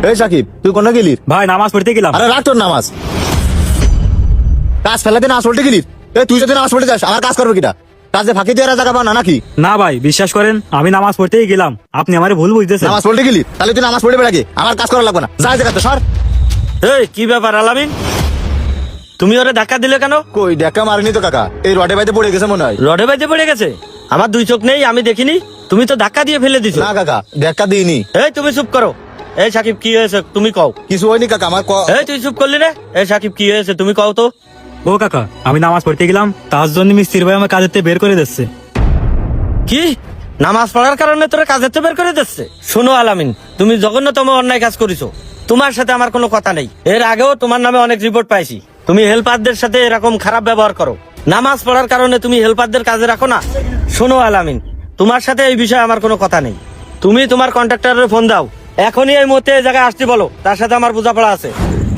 এই সাকিব, তুই কোন গেলি? ভাই নামাজ পড়তে গেলাম। আরে রাখ তোর নামাজ, কাজ ফেলাতে নামাজ পড়তে গেলি? তুই যদি নামাজ পড়তে যাস, আমার কাজ করবে কিটা? কাজে ফাঁকি দিয়ে জায়গা পাও না নাকি? না ভাই বিশ্বাস করেন, আমি নামাজ পড়তেই গেলাম, আপনি আমার ভুল বুঝতেছেন। নামাজ পড়তে গেলি? তাহলে তুই নামাজ পড়ে বেড়াকে, আমার কাজ করা লাগবে না। যা জায়গা তো সর। এই কি ব্যাপার আলামিন, তুমি ওরে ধাক্কা দিলে কেন? কই দেখা মারিনি তো কাকা, এই রডে বাইতে পড়ে গেছে মনে হয়। রডে বাইতে পড়ে গেছে? আমার দুই চোখ নেই, আমি দেখিনি। তুমি তো ধাক্কা দিয়ে ফেলে দিছো। না কাকা, দেখা দিইনি। এই তুমি চুপ করো। এই সাকিব কি হয়েছে তুমি কও। কিছু হয়নি কাকা, আমার এই তুই চুপ করলি রে। এই সাকিব কি হয়েছে তুমি কও তো। ও কাকা, আমি নামাজ পড়তে গেলাম, তার জন্য মিস্ত্রি ভাই আমার কাজের থেকে বের করে দিচ্ছে। কি নামাজ পড়ার কারণে তোরা কাজের থেকে বের করে দিচ্ছে? শোনো আলামিন, তুমি জঘন্যতম অন্যায় কাজ করেছো। তোমার সাথে আমার কোনো কথা নেই। এর আগেও তোমার নামে অনেক রিপোর্ট পাইছি। তুমি হেল্পারদের সাথে এরকম খারাপ ব্যবহার করো। নামাজ পড়ার কারণে তুমি হেল্পারদের কাজে রাখো না। শোনো আলামিন, তোমার সাথে এই বিষয়ে আমার কোনো কথা নেই। তুমি তোমার কন্ট্রাক্টরের ফোন দাও, এখনই এই মুহূর্তে এই জায়গায় আসতে বলো, তার সাথে আমার বোঝাপড়া আছে।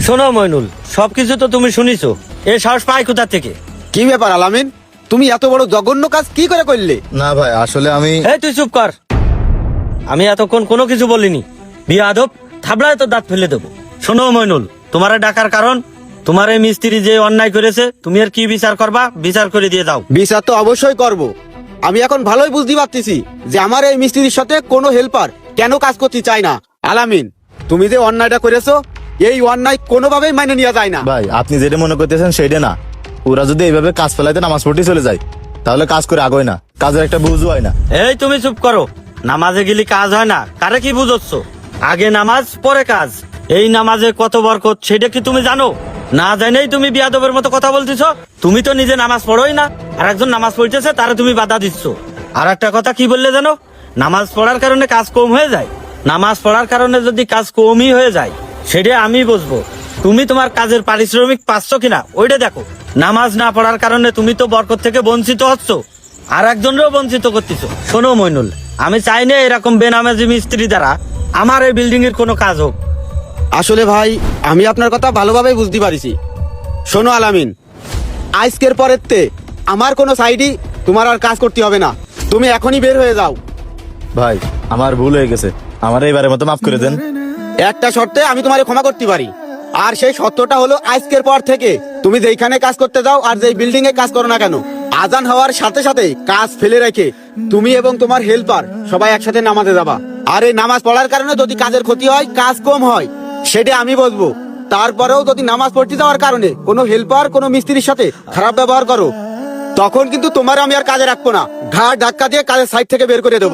শোনো মইনুল, সবকিছু তো তুমি শুনিছো, এ সাহস পায় কোথা থেকে? কি ব্যাপার আলামিন, তুমি এত বড় জঘন্য কাজ কি করে করলে? না ভাই, আসলে আমি এই তুই চুপ কর। আমি এতক্ষণ কোনো কিছু বলিনি। বিয়াদব, থাবড়ায় তো দাঁত ফেলে দেবো। শোনো মইনুল, তোমারে ডাকার কারণ, তোমার এই মিস্ত্রি যে অন্যায় করেছে, তুমি আর কি বিচার করবা? বিচার করে দিয়ে দাও। বিচার তো অবশ্যই করব। আমি এখন ভালোই বুঝতে পারতেছি যে আমার এই মিস্ত্রির সাথে কোনো হেল্পার কেন কাজ করতে চায় না। আলামিন, তুমি যে অন্যায়টা করেছো, এই অন্যায় কোনোভাবেই মাইনে নেওয়া যায় না। ভাই, আপনি যেটা মনে করতেছেন সেটা না। ওরা যদি এইভাবে কাজ ফেলাইতে নামাজ পড়তে চলে যায়, তাহলে কাজ করে আগে না, কাজের একটা বুঝও হয় না। এই তুমি চুপ করো। নামাজে গেলে কাজ হয় না, কারে কি বুঝোচ্ছ? আগে নামাজ পরে কাজ। এই নামাজে কত বরকত সেটা কি তুমি জানো? না জানেই তুমি বিয়াদবের মতো কথা বলতেছ। তুমি তো নিজে নামাজ পড়োই না, আর একজন নামাজ পড়তেছে তারা তুমি বাধা দিচ্ছ। আর একটা কথা কি বললে জানো? নামাজ পড়ার কারণে কাজ কম হয়ে যায়। নামাজ পড়ার কারণে যদি কাজ কমই হয়ে যায়, সেটা আমি বুঝবো। তুমি তোমার কাজের পারিশ্রমিক পাচ্ছ কিনা ওইটা দেখো। নামাজ না পড়ার কারণে তুমি তো বরকত থেকে বঞ্চিত হচ্ছ, আর একজনেরও বঞ্চিত করতেছ। শোনো মইনুল, আমি চাই না এরকম বেনামাজি মিস্ত্রি দ্বারা আমার এই বিল্ডিং এর কোনো কাজ হোক। আসলে ভাই, আমি আপনার কথা ভালোভাবেই বুঝতে পারিছি। শোনো আলামিন, আজকের পরের তে আমার কোনো সাইডই তোমার আর কাজ করতে হবে না। তুমি এখনই বের হয়ে যাও। ভাই, আমার ভুল হয়ে গেছে, আমার এইবারের মতো মাফ করে দেন। একটা শর্তে আমি তোমারে ক্ষমা করতে পারি, আর সেই শর্তটা হলো আজকের পর থেকে তুমি যেখানে কাজ করতে যাও আর যেই বিল্ডিং এ কাজ করো না কেন, আজান হওয়ার সাথে সাথে কাজ ফেলে রেখে তুমি এবং তোমার হেল্পার সবাই একসাথে নামাজে যাবা। আর এই নামাজ পড়ার কারণে যদি কাজের ক্ষতি হয়, কাজ কম হয়, সেটা আমি বলবো। তারপরেও যদি নামাজ পড়তে যাওয়ার কারণে কোনো হেল্পার কোনো মিস্ত্রির সাথে খারাপ ব্যবহার করো, তখন কিন্তু তোমার আমি আর কাজে রাখবো না। ঘাড় ধাক্কা দিয়ে কাজের সাইড থেকে বের করে দেবো।